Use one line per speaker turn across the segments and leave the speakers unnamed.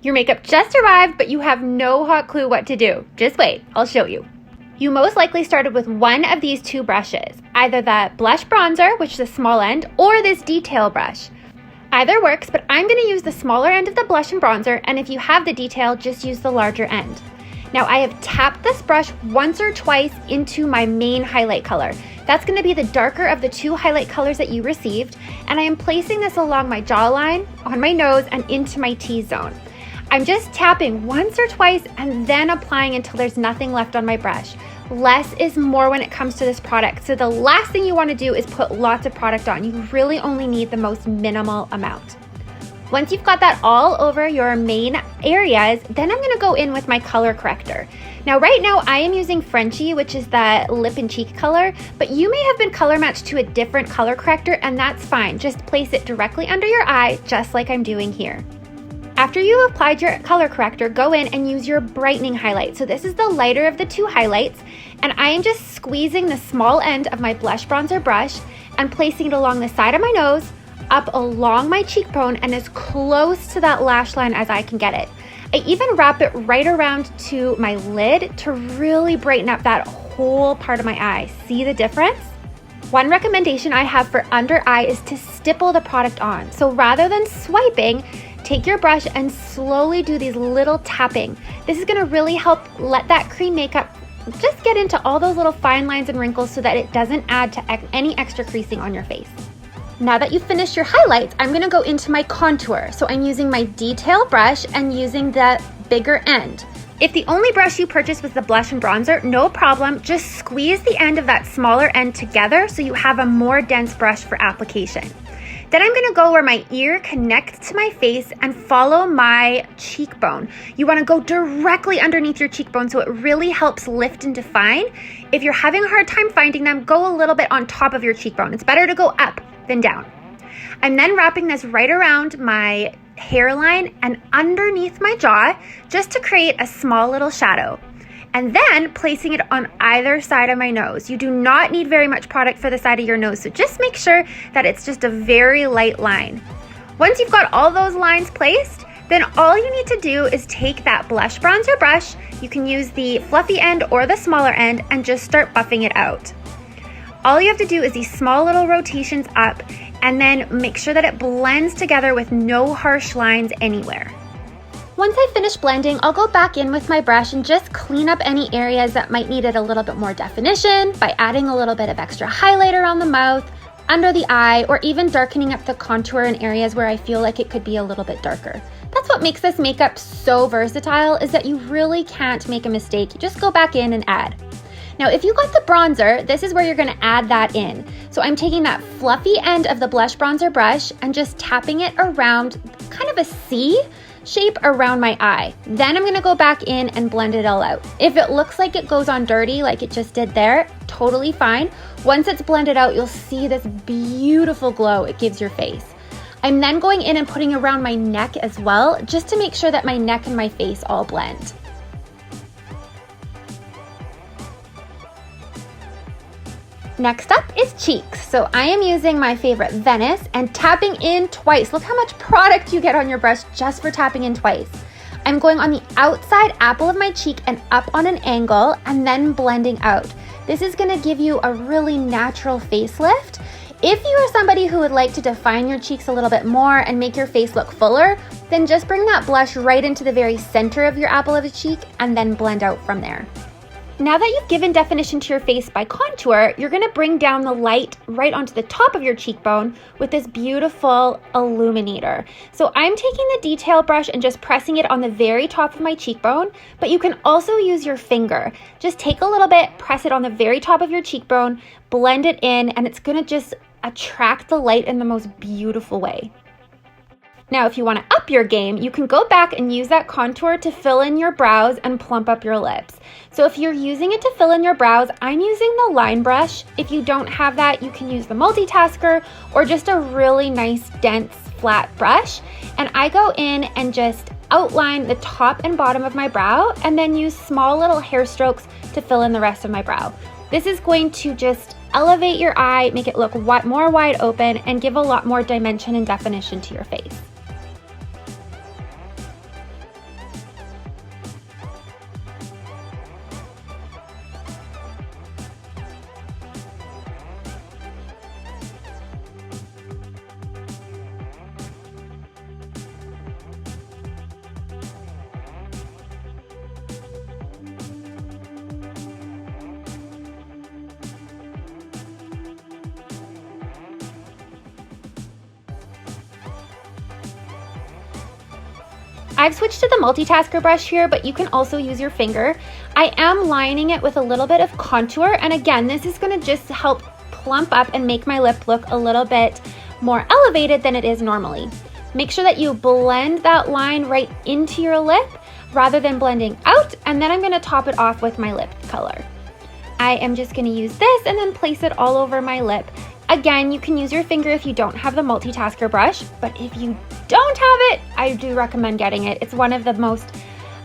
Your makeup just arrived, but you have no hot clue what to do. Just wait, I'll show you. You most likely started with one of these two brushes, either the blush bronzer, which is the small end, or this detail brush. Either works, but I'm going to use the smaller end of the blush and bronzer, and if you have the detail, just use the larger end. Now I have tapped this brush once or twice into my main highlight color. That's going to be the darker of the two highlight colors that you received, and I am placing this along my jawline, on my nose, and into my T-zone. I'm just tapping once or twice and then applying until there's nothing left on my brush. Less is more when it comes to this product, so the last thing you want to do is put lots of product on. You really only need the most minimal amount. Once you've got that all over your main areas, then I'm going to go in with my color corrector. Now right now I am using Frenchie, which is the lip and cheek color, but you may have been color matched to a different color corrector, and that's fine. Just place it directly under your eye, just like I'm doing here. After you have applied your color corrector, go in and use your Brightening Highlight. So this is the lighter of the two highlights, and I am just squeezing the small end of my blush bronzer brush and placing it along the side of my nose, up along my cheekbone, and as close to that lash line as I can get it. I even wrap it right around to my lid to really brighten up that whole part of my eye. See the difference? One recommendation I have for under eye is to stipple the product on. So rather than swiping, take your brush and slowly do these little tapping. This is going to really help let that cream makeup just get into all those little fine lines and wrinkles so that it doesn't add to any extra creasing on your face. Now that you've finished your highlights, I'm going to go into my contour. So I'm using my detail brush and using the bigger end. If the only brush you purchased was the blush and bronzer, no problem. Just squeeze the end of that smaller end together so you have a more dense brush for application. Then I'm gonna go where my ear connects to my face and follow my cheekbone. You wanna go directly underneath your cheekbone so it really helps lift and define. If you're having a hard time finding them, go a little bit on top of your cheekbone. It's better to go up than down. I'm then wrapping this right around my hairline and underneath my jaw just to create a small little shadow. And then placing it on either side of my nose. You do not need very much product for the side of your nose, so just make sure that it's just a very light line. Once you've got all those lines placed, then all you need to do is take that blush bronzer brush, you can use the fluffy end or the smaller end, and just start buffing it out. All you have to do is these small little rotations up, and then make sure that it blends together with no harsh lines anywhere. Once I finish blending, I'll go back in with my brush and just clean up any areas that might need it a little bit more definition by adding a little bit of extra highlight around the mouth, under the eye, or even darkening up the contour in areas where I feel like it could be a little bit darker. That's what makes this makeup so versatile, is that you really can't make a mistake. You just go back in and add. Now, if you got the bronzer, this is where you're gonna add that in. So I'm taking that fluffy end of the blush bronzer brush and just tapping it around kind of a C shape around my eye. Then I'm gonna go back in and blend it all out. If it looks like it goes on dirty like it just did there, totally fine. Once it's blended out, you'll see this beautiful glow it gives your face. I'm then going in and putting around my neck as well, just to make sure that my neck and my face all blend. Next up is cheeks. So I am using my favorite Venice and tapping in twice. Look how much product you get on your brush just for tapping in twice. I'm going on the outside apple of my cheek and up on an angle and then blending out. This is gonna give you a really natural facelift. If you are somebody who would like to define your cheeks a little bit more and make your face look fuller, then just bring that blush right into the very center of your apple of the cheek and then blend out from there. Now that you've given definition to your face by contour, you're gonna bring down the light right onto the top of your cheekbone with this beautiful illuminator. So I'm taking the detail brush and just pressing it on the very top of my cheekbone, but you can also use your finger. Just take a little bit, press it on the very top of your cheekbone, blend it in, and it's gonna just attract the light in the most beautiful way. Now, if you want to up your game, you can go back and use that contour to fill in your brows and plump up your lips. So if you're using it to fill in your brows, I'm using the line brush. If you don't have that, you can use the multitasker or just a really nice, dense, flat brush. And I go in and just outline the top and bottom of my brow and then use small little hair strokes to fill in the rest of my brow. This is going to just elevate your eye, make it look more wide open, and give a lot more dimension and definition to your face. I've switched to the multitasker brush here, but you can also use your finger. I am lining it with a little bit of contour, and again, this is gonna just help plump up and make my lip look a little bit more elevated than it is normally. Make sure that you blend that line right into your lip rather than blending out, and then I'm gonna top it off with my lip color. I am just gonna use this and then place it all over my lip. Again, you can use your finger if you don't have the multitasker brush, but if you don't have it, I do recommend getting it. It's one of the most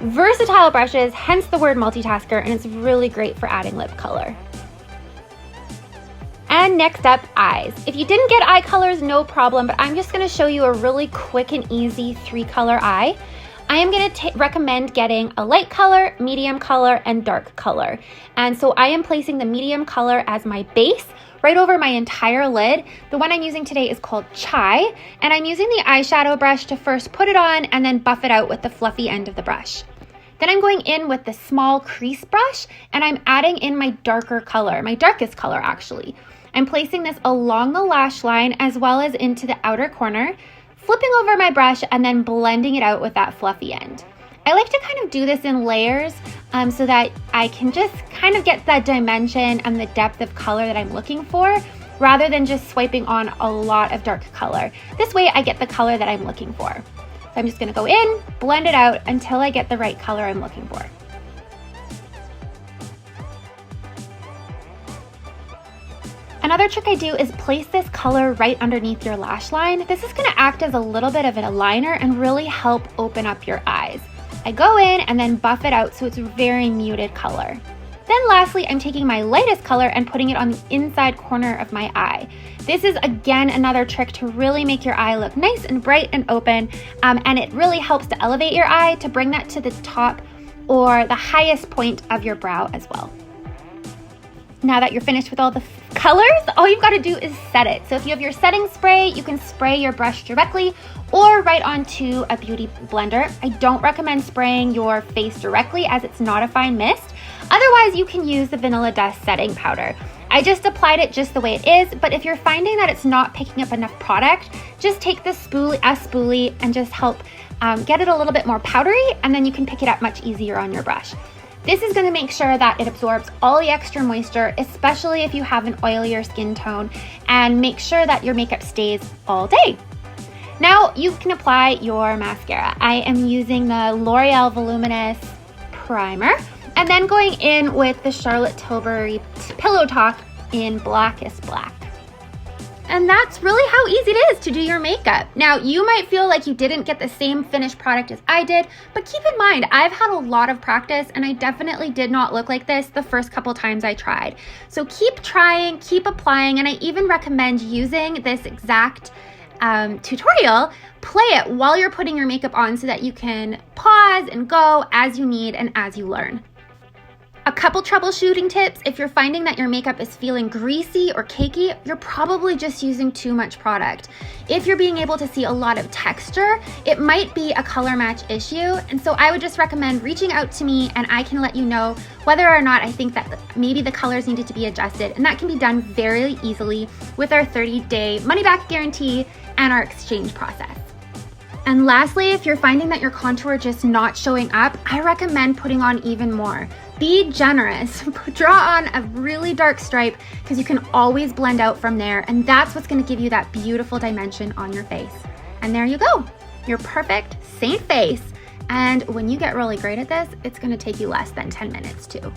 versatile brushes, hence the word multitasker, and it's really great for adding lip color. And next up, eyes. If you didn't get eye colors, no problem, but I'm just gonna show you a really quick and easy 3-color eye. I am gonna recommend getting a light color, medium color, and dark color. And so I am placing the medium color as my base right over my entire lid. The one I'm using today is called Chai, and I'm using the eyeshadow brush to first put it on and then buff it out with the fluffy end of the brush. Then I'm going in with the small crease brush, and I'm adding in my darker color, my darkest color actually. I'm placing this along the lash line as well as into the outer corner, flipping over my brush and then blending it out with that fluffy end. I like to kind of do this in layers so that I can just kind of get that dimension and the depth of color that I'm looking for, rather than just swiping on a lot of dark color. This way I get the color that I'm looking for. So I'm just gonna go in, blend it out until I get the right color I'm looking for. Another trick I do is place this color right underneath your lash line. This is gonna act as a little bit of an liner and really help open up your eyes. I go in and then buff it out so it's a very muted color. Then lastly, I'm taking my lightest color and putting it on the inside corner of my eye. This is again another trick to really make your eye look nice and bright and open, and it really helps to elevate your eye to bring that to the top or the highest point of your brow as well. Now that you're finished with all the colors, all you've got to do is set it. So if you have your setting spray, you can spray your brush directly or right onto a beauty blender. I don't recommend spraying your face directly as it's not a fine mist. Otherwise, you can use the Vanilla Dust setting powder. I just applied it just the way it is, but if you're finding that it's not picking up enough product, just take the spoolie and just help get it a little bit more powdery, and then you can pick it up much easier on your brush. This is going to make sure that it absorbs all the extra moisture, especially if you have an oilier skin tone, and make sure that your makeup stays all day. Now you can apply your mascara. I am using the L'Oreal Voluminous Primer, and then going in with the Charlotte Tilbury Pillow Talk in Blackest Black. And that's really how easy it is to do your makeup. Now, you might feel like you didn't get the same finished product as I did, but keep in mind, I've had a lot of practice and I definitely did not look like this the first couple times I tried. So keep trying, keep applying, and I even recommend using this exact tutorial. Play it while you're putting your makeup on so that you can pause and go as you need and as you learn. A couple troubleshooting tips: if you're finding that your makeup is feeling greasy or cakey, you're probably just using too much product. If you're being able to see a lot of texture, it might be a color match issue, and so I would just recommend reaching out to me and I can let you know whether or not I think that maybe the colors needed to be adjusted, and that can be done very easily with our 30-day money-back guarantee and our exchange process. And lastly, if you're finding that your contour just not showing up, I recommend putting on even more. Be generous. Draw on a really dark stripe because you can always blend out from there, and that's what's going to give you that beautiful dimension on your face. And there you go, your perfect Seint face. And when you get really great at this, it's going to take you less than 10 minutes too.